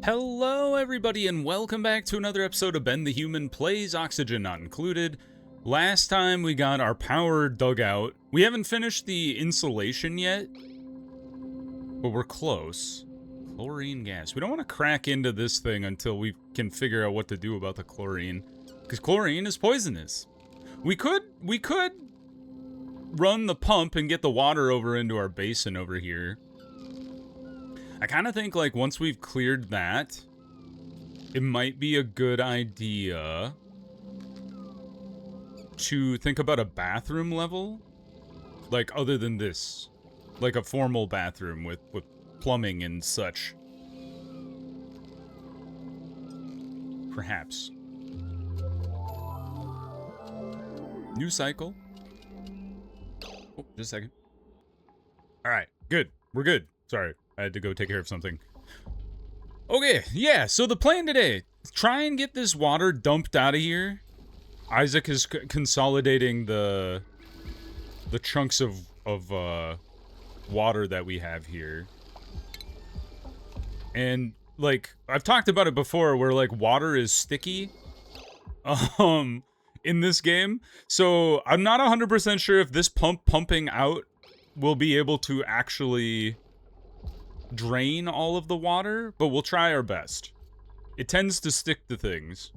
Hello everybody and welcome back to another episode of Ben the Human Plays Oxygen Not Included. Last time we got our power dug out. We haven't finished the insulation yet, but we're close. Chlorine gas. We don't want to crack into this thing until we can figure out what to do about the chlorine, because chlorine is poisonous. We could run the pump and get the water over into our basin over here. I kind of think, like, once we've cleared that, it might be a good idea to think about a bathroom level, like, other than this. Like a formal bathroom with plumbing and such. Perhaps. New cycle. Oh, just a second. Alright, good. We're good. Sorry. I had to go take care of something. Okay, yeah, so the plan today, try and get this water dumped out of here. Isaac is consolidating the chunks of water that we have here. And, like, I've talked about it before, where, like, water is sticky, in this game. So, I'm not 100% sure if this pumping out will be able to actually drain all of the water, but we'll try our best. It tends to stick to things.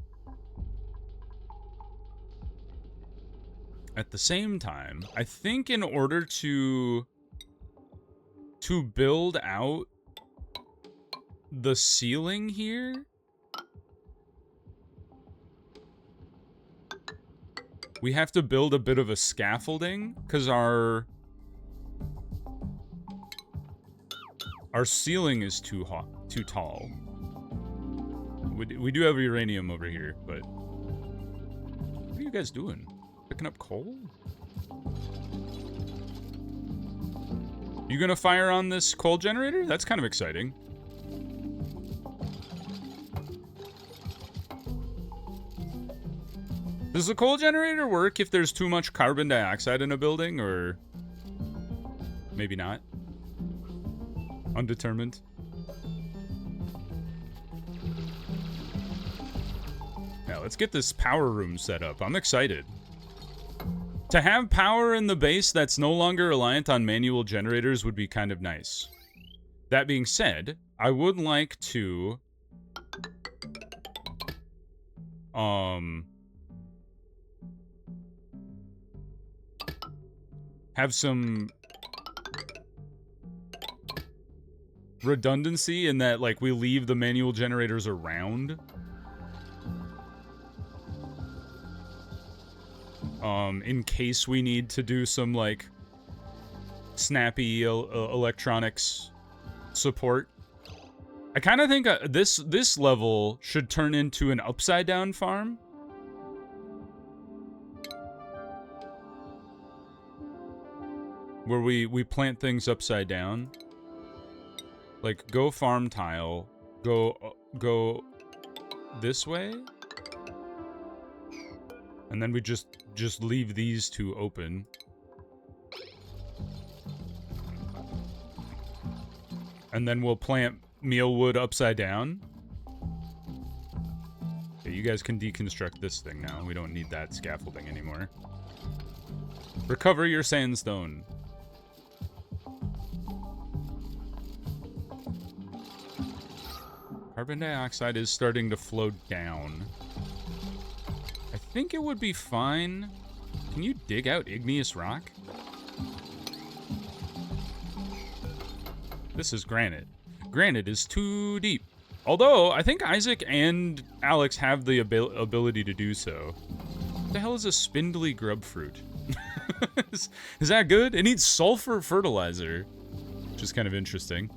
At the same time, I think in order to build out the ceiling here, we have to build a bit of a scaffolding, because our ceiling is too tall. We do have uranium over here, but what are you guys doing? Picking up coal? You gonna fire on this coal generator? That's kind of exciting. Does the coal generator work if there's too much carbon dioxide in a building, or maybe not? Undetermined. Now, let's get this power room set up. I'm excited. To have power in the base that's no longer reliant on manual generators would be kind of nice. That being said, I would like to have some redundancy in that, like, we leave the manual generators around. In case we need to do some, like, snappy electronics support. I kind of think this level should turn into an upside-down farm. Where we plant things upside down. Like, go farm tile, go this way, and then we just leave these two open. And then we'll plant mealwood upside down. Okay, you guys can deconstruct this thing now. We don't need that scaffolding anymore. Recover your sandstone. Carbon dioxide is starting to flow down. I think it would be fine. Can you dig out igneous rock? This is granite. Granite is too deep. Although, I think Isaac and Alex have the ability to do so. What the hell is a spindly grub fruit? is that good? It needs sulfur fertilizer, which is kind of interesting.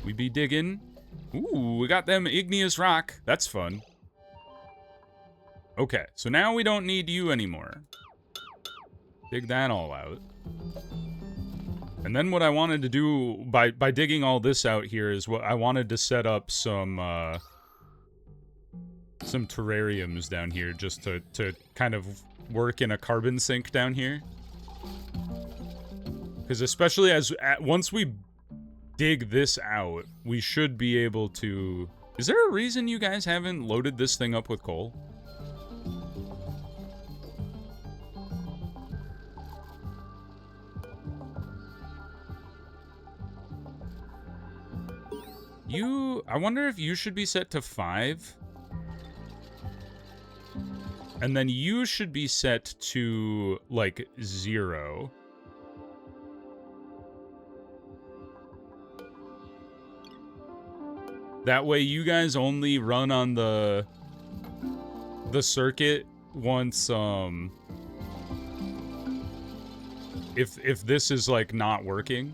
We be digging. Ooh, we got them igneous rock. That's fun. Okay, so now we don't need you anymore. Dig that all out. And then what I wanted to do by digging all this out here is what I wanted to set up some terrariums down here just to kind of work in a carbon sink down here. Because especially once we dig this out, we should be able to... Is there a reason you guys haven't loaded this thing up with coal? I wonder if you should be set to 5. And then you should be set to, like, 0. That way you guys only run on the circuit once, if this is, like, not working.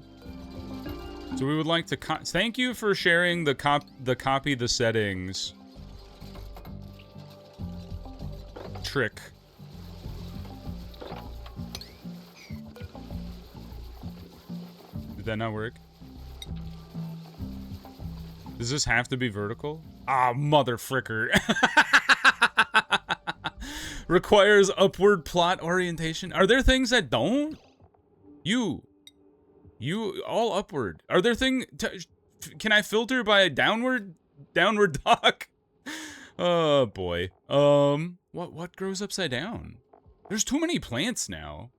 So we would like to thank you for sharing the copy the settings trick. Did that not work? Does this have to be vertical? Ah, mother fricker. Requires upward plot orientation. Are there things that don't? You all upward. Are there can I filter by downward dock? Oh boy. What grows upside down? There's too many plants now.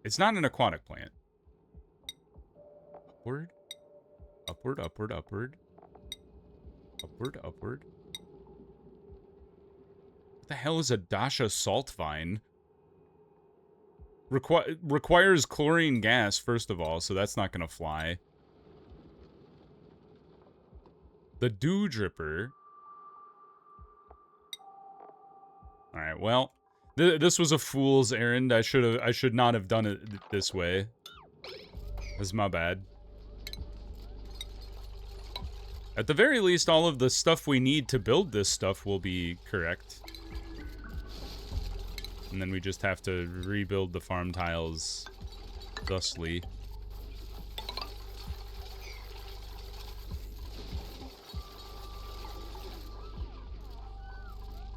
It's not an aquatic plant. Upward. Upward, upward, upward. Upward, upward. What the hell is a Dasha salt vine? Requires chlorine gas, first of all, so that's not gonna fly. The dew dripper. Alright, well, this was a fool's errand. I should not have done it this way. This is my bad. At the very least, all of the stuff we need to build this stuff will be correct. And then we just have to rebuild the farm tiles thusly.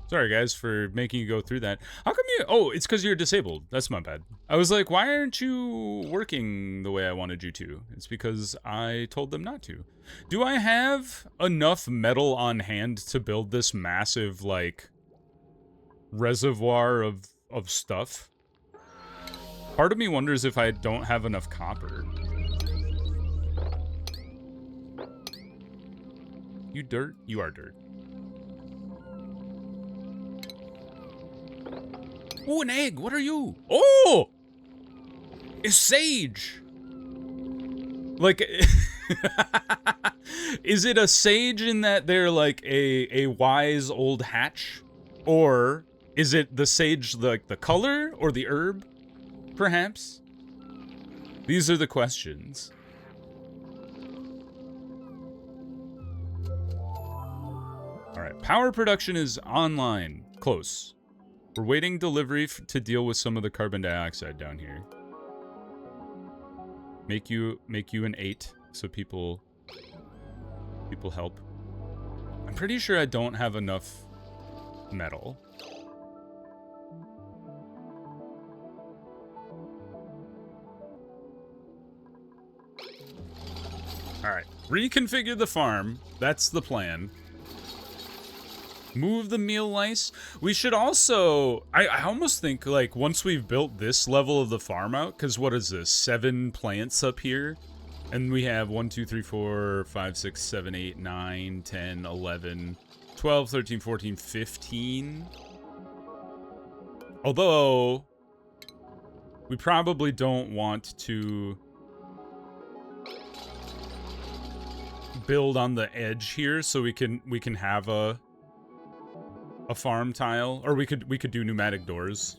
Sorry, guys, for making you go through that. How come you... Oh, it's because you're disabled. That's my bad. I was like, why aren't you working the way I wanted you to? It's because I told them not to. Do I have enough metal on hand to build this massive, like, reservoir of stuff? Part of me wonders if I don't have enough copper. You dirt? You are dirt. Oh, an egg! What are you? Oh! It's sage! Like... Is it a sage in that they're like a wise old hatch? Or is it the sage, like the color or the herb? Perhaps? These are the questions. Alright, power production is online. Close. We're waiting delivery to deal with some of the carbon dioxide down here. Make you an 8 so people help. I'm pretty sure I don't have enough metal. Alright, reconfigure the farm. That's the plan. Move the meal lice. We should also... I almost think, like, once we've built this level of the farm out, because what is this? 7 plants up here? And we have 1, 2, 3, 4, 5, 6, 7, 8, 9, 10, 11, 12, 13, 14, 15. Although, we probably don't want to build on the edge here, so we can have a farm tile, or we could do pneumatic doors.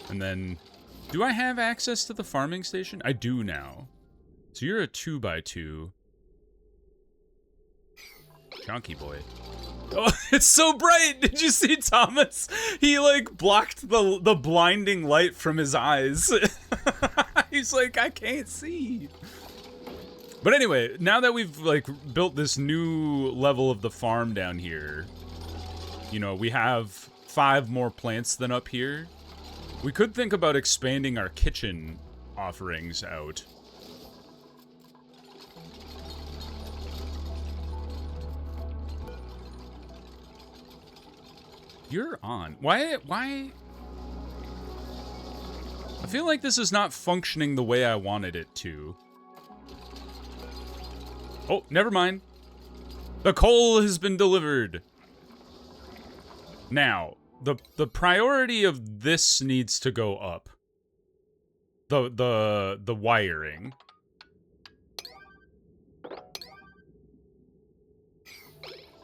And then, do I have access to the farming station? I do now. So you're a 2x2. Chunky boy. Oh, it's so bright! Did you see Thomas? He, like, blocked the blinding light from his eyes. He's like, I can't see. But anyway, now that we've, like, built this new level of the farm down here, You know, we have 5 more plants than up here. We could think about expanding our kitchen offerings out. You're on. Why? I feel like this is not functioning the way I wanted it to. Oh, never mind. The coal has been delivered. Now, the priority of this needs to go up. The wiring.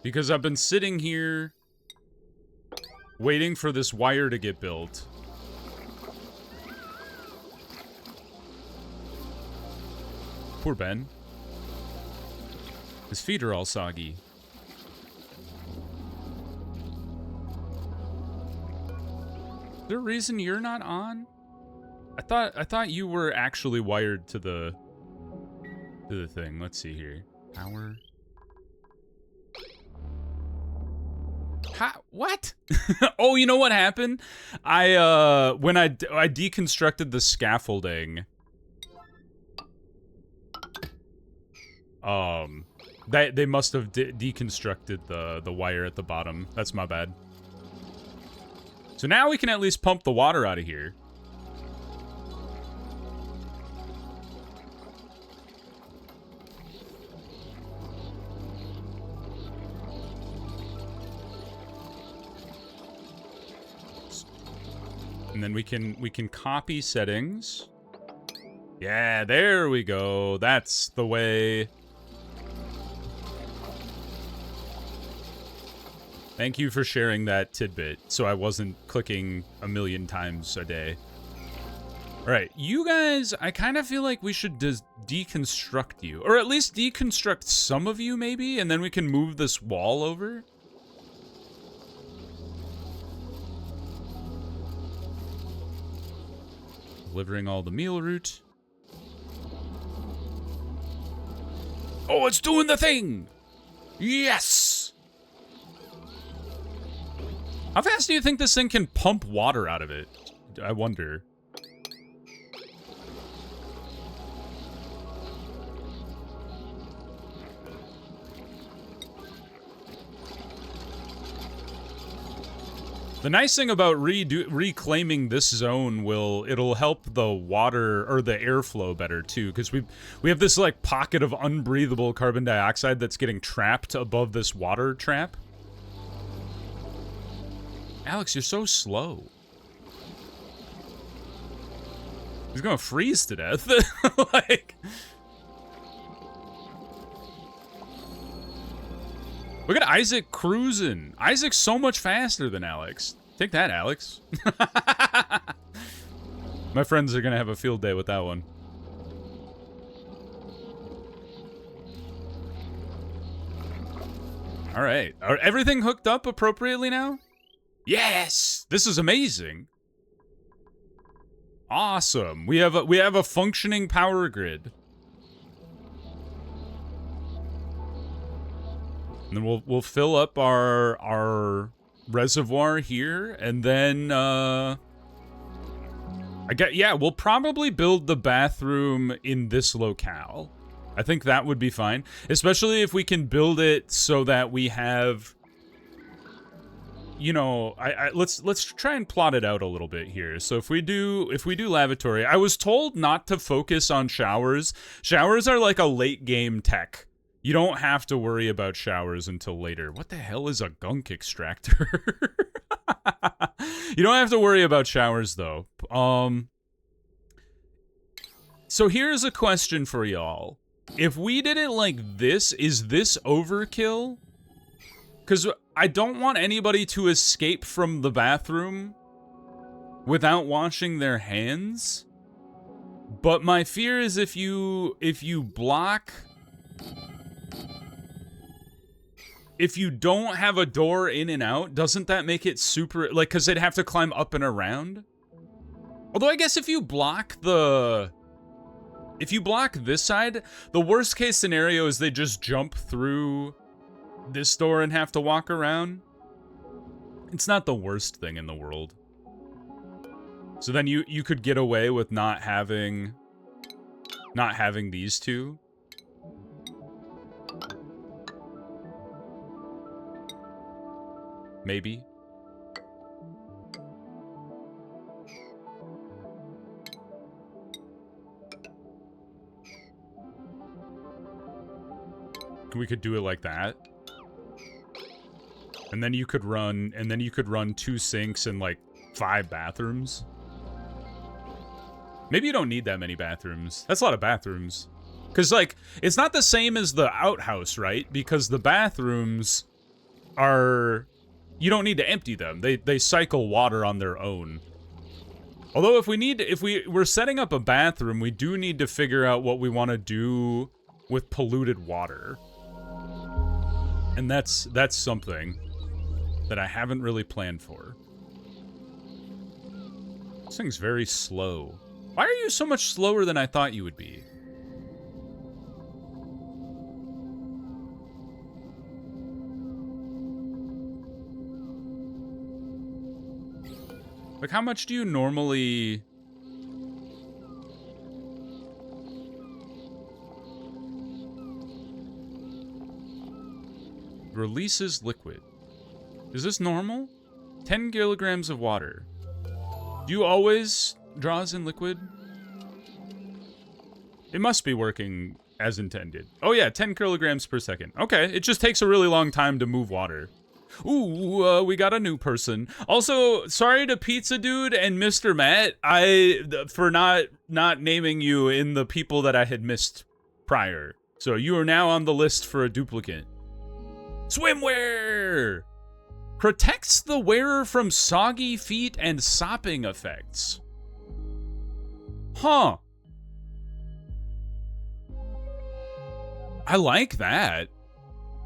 Because I've been sitting here waiting for this wire to get built. Poor Ben. His feet are all soggy. Is there a reason you're not on? I thought you were actually wired to the thing. Let's see here. Power. What? Oh, you know what happened? When I deconstructed the scaffolding. They must have deconstructed the wire at the bottom. That's my bad. So now we can at least pump the water out of here. And then we can copy settings. Yeah, there we go. That's the way. Thank you for sharing that tidbit, so I wasn't clicking a million times a day. All right, you guys, I kind of feel like we should deconstruct you. Or at least deconstruct some of you, maybe, and then we can move this wall over. Delivering all the meal route. Oh, it's doing the thing! Yes! How fast do you think this thing can pump water out of it? I wonder. The nice thing about reclaiming this zone it'll help the water or the airflow better too, because we have this like pocket of unbreathable carbon dioxide that's getting trapped above this water trap. Alex, you're so slow. He's gonna freeze to death. Like, look at Isaac cruising. Isaac's so much faster than Alex. Take that, Alex. My friends are gonna have a field day with that one. All right, everything hooked up appropriately now? Yes, this is amazing. Awesome. We have a functioning power grid. And then we'll fill up our reservoir here, and then we'll probably build the bathroom in this locale. I think that would be fine, especially if we can build it so that we have, you know, let's try and plot it out a little bit here. So if we do lavatory, I was told not to focus on showers. Showers are like a late game tech. You don't have to worry about showers until later. What the hell is a gunk extractor? You don't have to worry about showers though. So here's a question for y'all. If we did it like this, is this overkill? Because I don't want anybody to escape from the bathroom without washing their hands. But my fear is if you block... If you don't have a door in and out, doesn't that make it super... Like, because they'd have to climb up and around? Although I guess if you block the... If you block this side, the worst case scenario is they just jump through this door and have to walk around. It's not the worst thing in the world. So then you could get away with not having these two. Maybe. We could do it like that. And then you could run 2 sinks and like 5 bathrooms. Maybe you don't need that many bathrooms. That's a lot of bathrooms. Because, like, it's not the same as the outhouse, right? Because the bathrooms are... You don't need to empty them. They cycle water on their own. Although if we're setting up a bathroom, we do need to figure out what we want to do with polluted water. And that's something that I haven't really planned for. This thing's very slow. Why are you so much slower than I thought you would be? Like, how much do you normally... Releases liquid. Is this normal? 10 kilograms of water. Do you always draws in liquid? It must be working as intended. Oh yeah, 10 kilograms per second. Okay, it just takes a really long time to move water. Ooh, we got a new person. Also, sorry to Pizza Dude and Mr. Matt, for not naming you in the people that I had missed prior. So you are now on the list for a duplicate. Swimwear! Protects the wearer from soggy feet and sopping effects. Huh. I like that.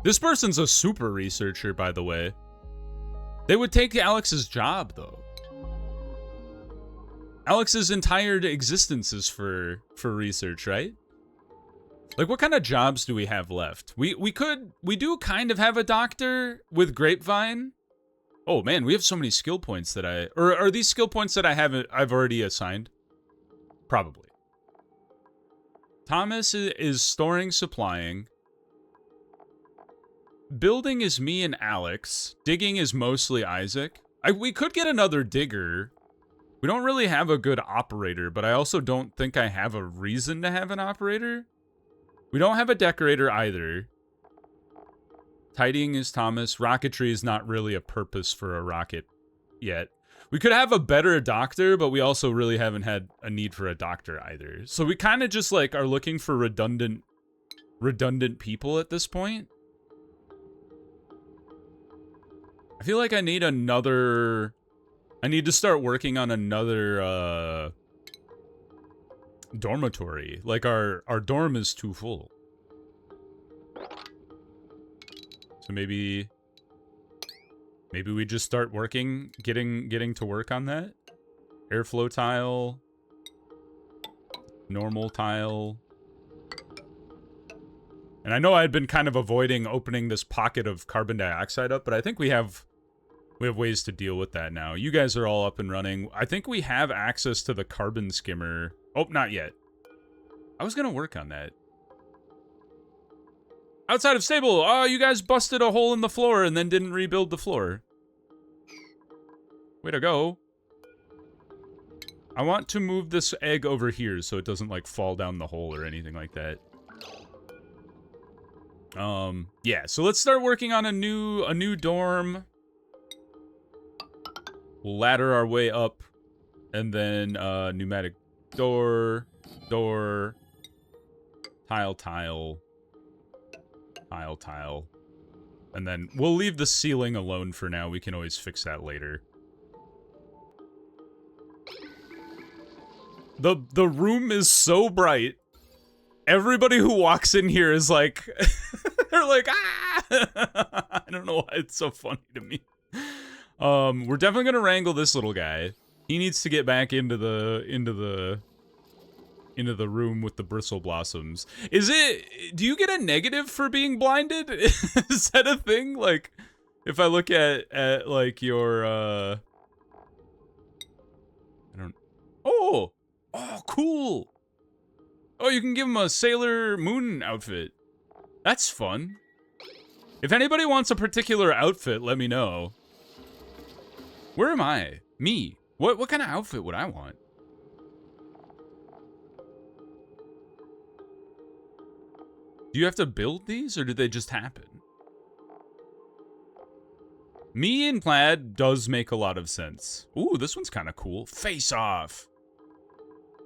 This person's a super researcher, by the way. They would take Alex's job, though. Alex's entire existence is for research, right? Like, what kind of jobs do we have left? We do kind of have a doctor with Grapevine. Oh man, we have so many skill points that or are these skill points that I've already assigned? Probably. Thomas is storing, supplying. Building is me and Alex. Digging is mostly Isaac. We could get another digger. We don't really have a good operator, but I also don't think I have a reason to have an operator. We don't have a decorator either. Tidying is Thomas. Rocketry is not really a purpose for a rocket yet. We could have a better doctor, but we also really haven't had a need for a doctor either. So we kind of just like are looking for redundant people at this point. I feel like I need to start working on another dormitory. Like our dorm is too full. So maybe we just start working, getting to work on that. Airflow tile, normal tile. And I know I had been kind of avoiding opening this pocket of carbon dioxide up, but I think we have ways to deal with that now. You guys are all up and running. I think we have access to the carbon skimmer. Oh, not yet. I was gonna work on that. Outside of stable. Oh, you guys busted a hole in the floor and then didn't rebuild the floor. Way to go. I want to move this egg over here so it doesn't like fall down the hole or anything like that. Yeah, so let's start working on a new dorm. We'll ladder our way up, and then pneumatic door, tile, and then we'll leave the ceiling alone for now. We can always fix that later. The room is so bright. Everybody who walks in here is like, they're like, ah! I don't know why it's so funny to me. We're definitely gonna wrangle this little guy. He needs to get back into the room with the bristle blossoms. Do you get a negative for being blinded? Is that a thing? Like, If I look at like your I don't. Oh, cool. Oh, you can give him a Sailor Moon outfit. That's fun. If anybody wants a particular outfit, let me know. Where am I? Me. What kind of outfit would I want? Do you have to build these, or do they just happen? Me in plaid does make a lot of sense. Ooh, this one's kind of cool. Face Off.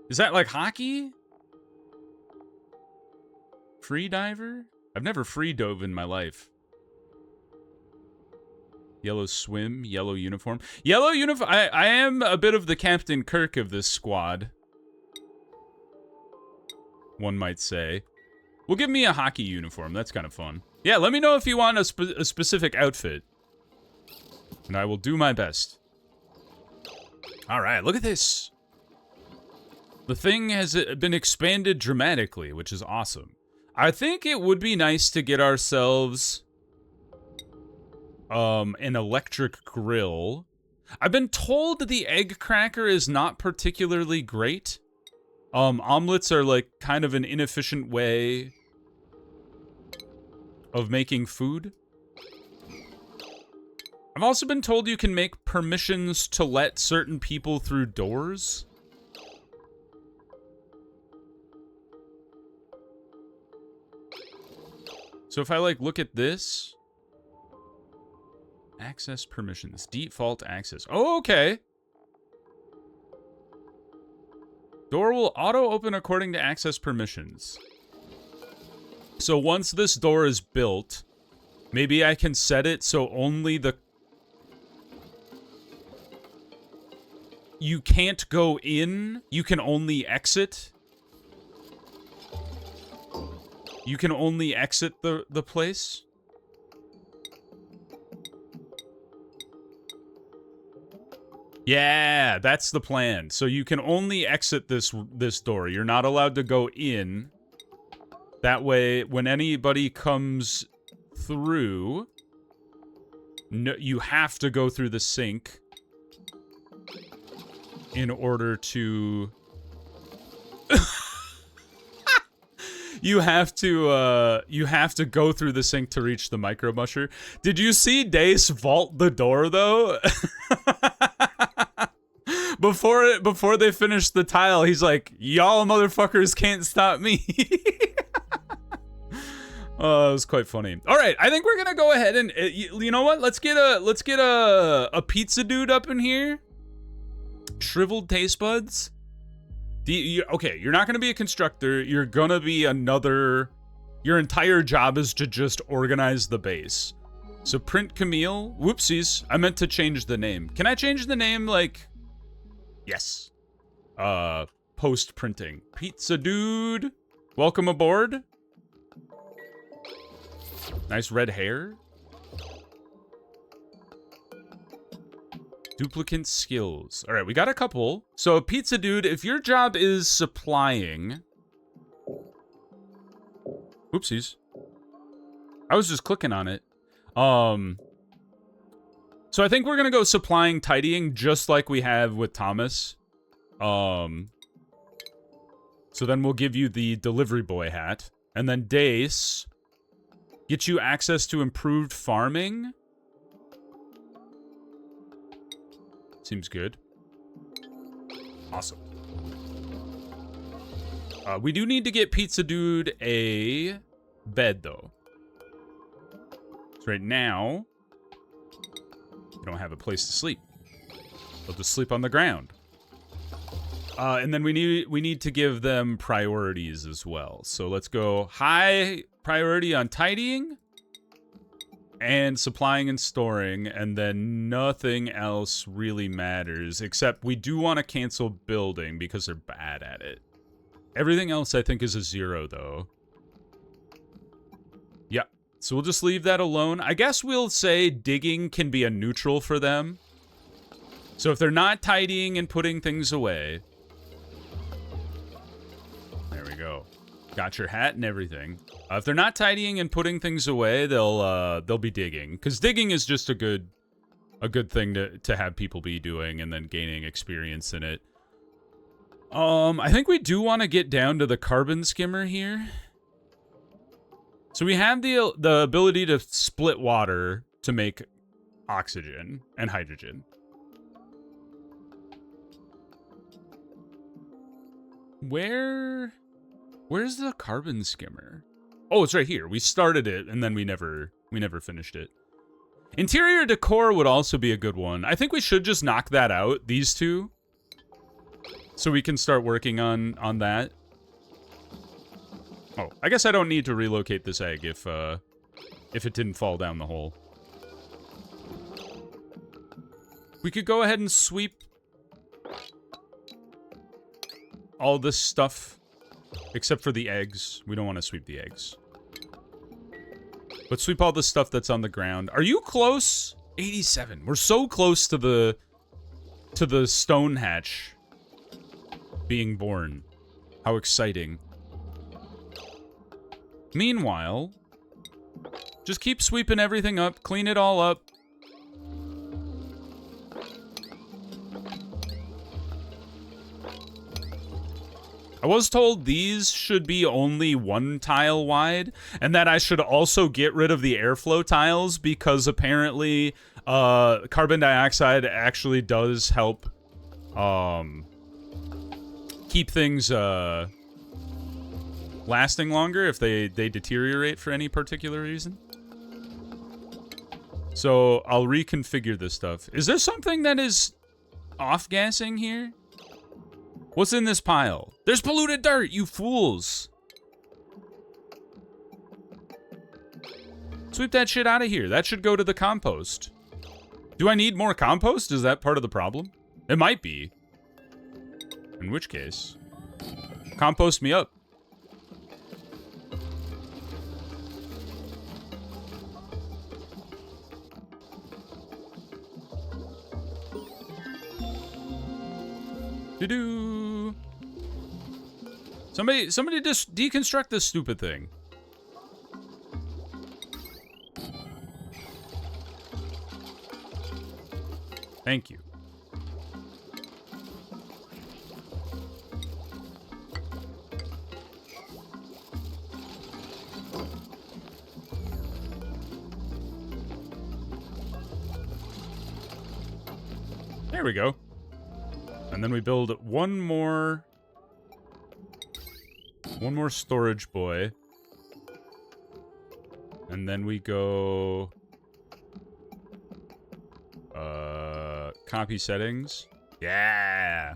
Is that like hockey? Free diver? I've never free dove in my life. Yellow swim, yellow uniform. Yellow uniform. I am a bit of the Captain Kirk of this squad, one might say. Well, give me a hockey uniform. That's kind of fun. Yeah, let me know if you want a specific outfit, and I will do my best. All right, look at this. The thing has been expanded dramatically, which is awesome. I think it would be nice to get ourselves an electric grill. I've been told the egg cracker is not particularly great. Omelets are like kind of an inefficient way of making food. I've also been told you can make permissions to let certain people through doors. So if I like look at this, access permissions, default access. Oh, okay. Door will auto open according to access permissions. So once this door is built, maybe I can set it so only the... You can't go in, you can only exit. You can only exit the place. Yeah, that's the plan. So you can only exit this door. You're not allowed to go in. That way, when anybody comes through, no, you have to go through the sink in order to... You have to go through the sink to reach the micro musher. Did you see Dace vault the door though? Before they finished the tile, he's like, "Y'all motherfuckers can't stop me." Oh, it was quite funny. All right, I think we're gonna go ahead and you know what? Let's get a pizza dude up in here. Shriveled taste buds. Okay, you're not gonna be a constructor. You're gonna be another. Your entire job is to just organize the base. So print Camille. Whoopsies. I meant to change the name. Can I change the name? Like, yes. Post printing. Pizza dude. Welcome aboard. Nice red hair. Duplicant skills. All right, we got a couple. So, pizza dude, if your job is supplying... Oopsies. I was just clicking on it. So I think we're gonna go supplying, tidying, just like we have with Thomas. So then we'll give you the delivery boy hat. And then Dace... Get you access to improved farming. Seems good. Awesome. We do need to get Pizza Dude a bed, though. So right now, you don't have a place to sleep. They'll just sleep on the ground. And then we need to give them priorities as well. So let's go high priority on tidying and supplying and storing, and then nothing else really matters, except we do want to cancel building because they're bad at it. Everything else I think is a 0 though. Yeah, so we'll just leave that alone. I guess we'll say digging can be a neutral for them. So if they're not tidying and putting things away, there we go. Got your hat and everything. If they're not tidying and putting things away, they'll be digging. Because digging is just a good thing to have people be doing and then gaining experience in it. I think we do want to get down to the carbon skimmer here. So we have the ability to split water to make oxygen and hydrogen. Where's the carbon skimmer? Oh, it's right here. We started it and then we never finished it. Interior decor would also be a good one. I think we should just knock that out, these two. So we can start working on that. Oh, I guess I don't need to relocate this egg if it didn't fall down the hole. We could go ahead and sweep all this stuff, except for the eggs. We don't want to sweep the eggs. But sweep all the stuff that's on the ground. Are you close? 87. We're so close to the stone hatch being born. How exciting. Meanwhile, just keep sweeping everything up, clean it all up. I was told these should be only 1 tile wide, and that I should also get rid of the airflow tiles because apparently carbon dioxide actually does help keep things lasting longer if they deteriorate for any particular reason. So I'll reconfigure this stuff. Is there something that is off-gassing here? What's in this pile? There's polluted dirt, you fools! Sweep that shit out of here. That should go to the compost. Do I need more compost? Is that part of the problem? It might be. In which case, compost me up. Doo-doo. Somebody just deconstruct this stupid thing. Thank you. There we go. And then we build one more storage boy. And then we go copy settings. Yeah.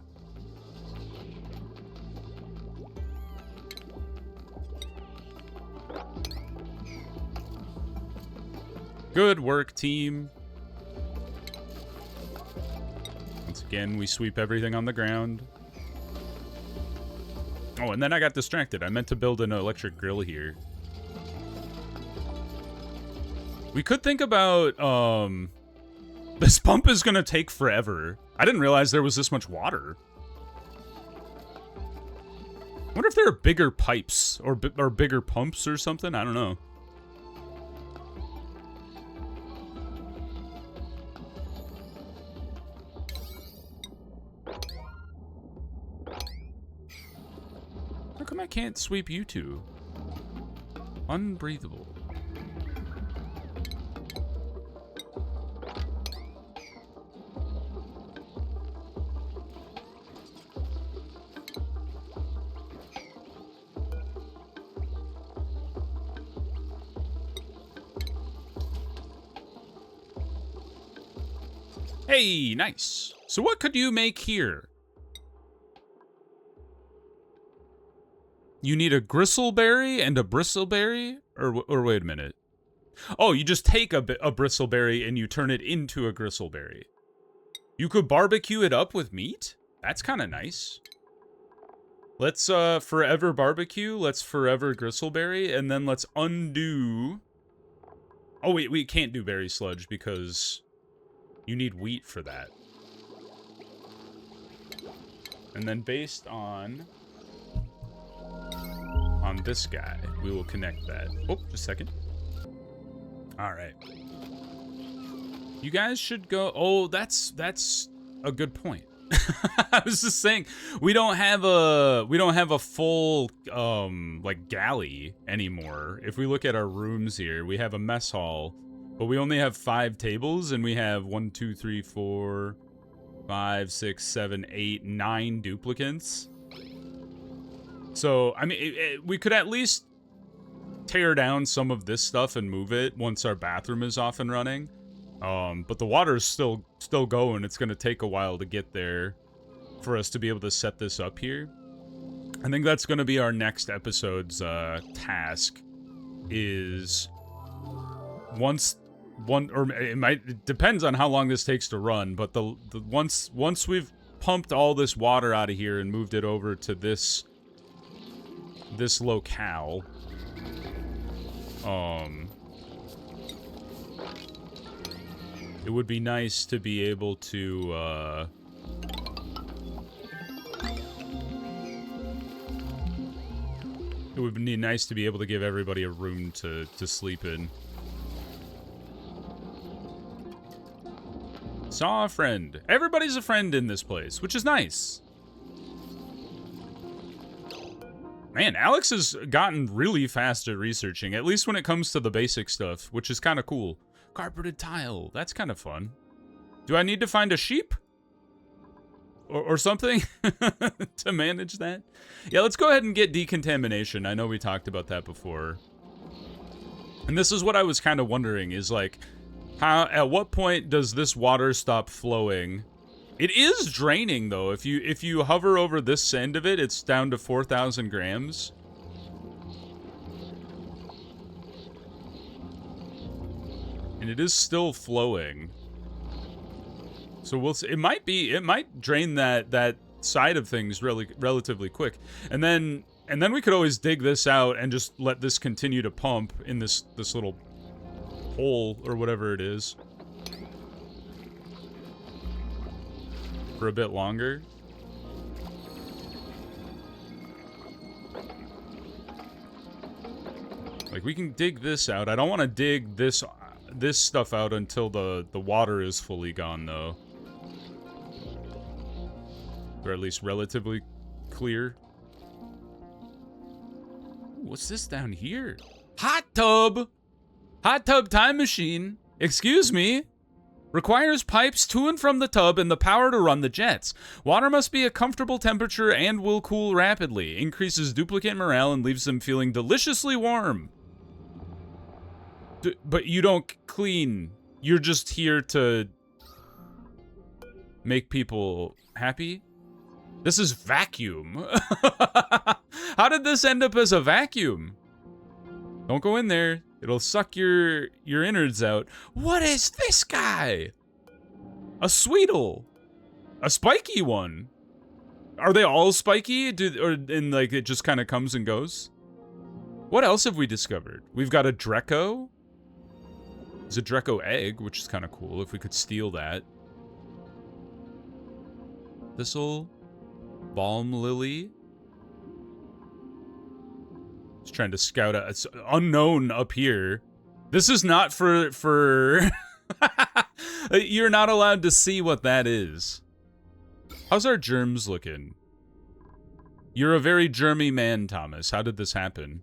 Good work, team. Once again, we sweep everything on the ground. Oh, and then I got distracted. I meant to build an electric grill here. We could think about, this pump is gonna take forever. I didn't realize there was this much water. I wonder if there are bigger pipes or bigger pumps or something. I don't know. How come I can't sweep you two? Unbreathable. Hey, nice. So what could you make here? You need a gristleberry and a bristleberry? Or wait a minute. Oh, you just take a bristleberry and you turn it into a gristleberry. You could barbecue it up with meat? That's kind of nice. Let's forever barbecue. Let's forever gristleberry. And then let's undo... Oh, wait, we can't do berry sludge because you need wheat for that. And then based on on this guy. We will connect that. Oh, just a second. All right. You guys should go. Oh, that's a good point. I was just saying we don't have a full like galley anymore. If we look at our rooms here, we have a mess hall, but we only have 5 tables, and we have 1, 2, 3, 4, 5, 6, 7, 8, 9 duplicants. So I mean, we could at least tear down some of this stuff and move it once our bathroom is off and running. But the water is still going. It's gonna take a while to get there for us to be able to set this up here. I think that's gonna be our next episode's task. Is it depends on how long this takes to run. But once we've pumped all this water out of here and moved it over to this locale, it would be nice to be able to, it would be nice to be able to give everybody a room to sleep in. Saw a friend. Everybody's a friend in this place, which is nice. Man, Alex has gotten really fast at researching, at least when it comes to the basic stuff, which is kind of cool. Carpeted tile. That's kind of fun. Do I need to find a sheep? Or something to manage that? Yeah, let's go ahead and get decontamination. I know we talked about that before. And this is what I was kind of wondering, is like, at what point does this water stop flowing? It is draining, though. If you hover over this end of it, it's down to 4,000 grams. And it is still flowing. So we'll see. It might drain that side of things relatively quick. And then we could always dig this out and just let this continue to pump in this little hole or whatever it is for a bit longer. Like, we can dig this out. I don't want to dig this stuff out until the water is fully gone, though. Or at least relatively clear. Ooh, what's this down here? Hot tub! Hot tub time machine. Excuse me. Requires pipes to and from the tub and the power to run the jets. Water must be a comfortable temperature and will cool rapidly. Increases duplicate morale and leaves them feeling deliciously warm. But you don't clean. You're just here to make people happy? This is vacuum. How did this end up as a vacuum? Don't go in there. It'll suck your innards out. What is this guy? A Sweetle. A spiky one. Are they all spiky? And like it just kind of comes and goes? What else have we discovered? We've got a Dreco. There's a Dreco egg, which is kind of cool if we could steal that. Thistle. Balm lily. Just trying to scout out. It's unknown up here. This is not for you're not allowed to see what that is. How's our germs looking? You're a very germy man, Thomas. How did this happen?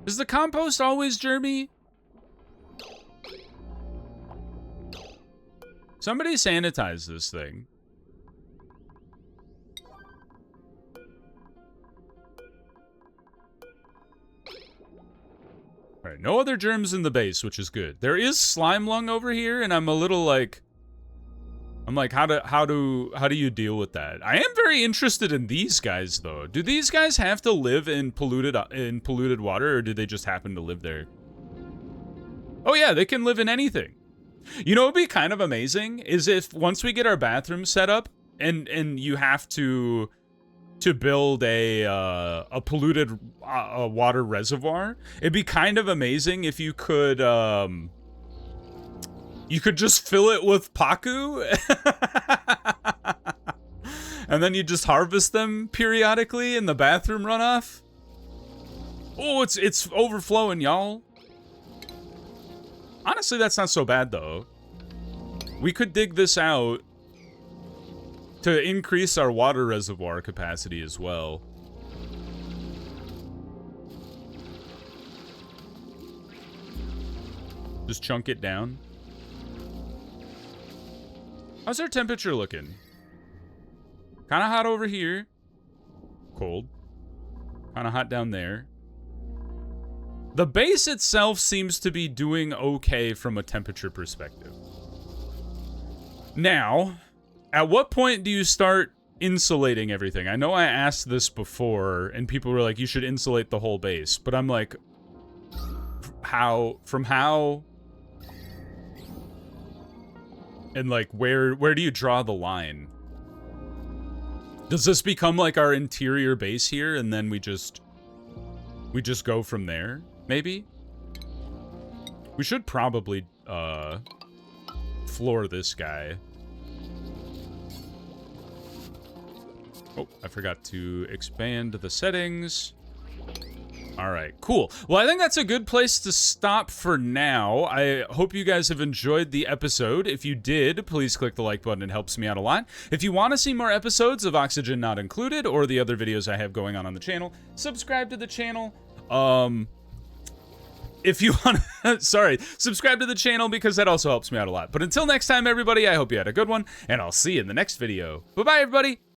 Is the compost always germy? Somebody sanitize this thing. Alright, no other germs in the base, which is good. There is slime lung over here, and I'm a little like... I'm like, how do you deal with that? I am very interested in these guys, though. Do these guys have to live in polluted water, or do they just happen to live there? Oh yeah, they can live in anything. You know what would be kind of amazing is if once we get our bathroom set up, and you have to build a polluted water reservoir, it'd be kind of amazing if you could just fill it with Paku And then you just harvest them periodically in the bathroom runoff. Oh, it's overflowing, y'all. Honestly, that's not so bad, though. We could dig this out to increase our water reservoir capacity as well. Just chunk it down. How's our temperature looking? Kind of hot over here. Cold. Kind of hot down there. The base itself seems to be doing okay from a temperature perspective. Now, at what point do you start insulating everything? I know I asked this before, and people were like, you should insulate the whole base. But I'm like, how? From how? And like, where do you draw the line? Does this become like our interior base here, and then we just go from there? Maybe? We should probably, floor this guy. Oh, I forgot to expand the settings. All right, cool. Well, I think that's a good place to stop for now. I hope you guys have enjoyed the episode. If you did, please click the like button. It helps me out a lot. If you want to see more episodes of Oxygen Not Included or the other videos I have going on the channel, subscribe to the channel. If you want to, sorry, subscribe to the channel because that also helps me out a lot. But until next time, everybody, I hope you had a good one, and I'll see you in the next video. Bye-bye, everybody.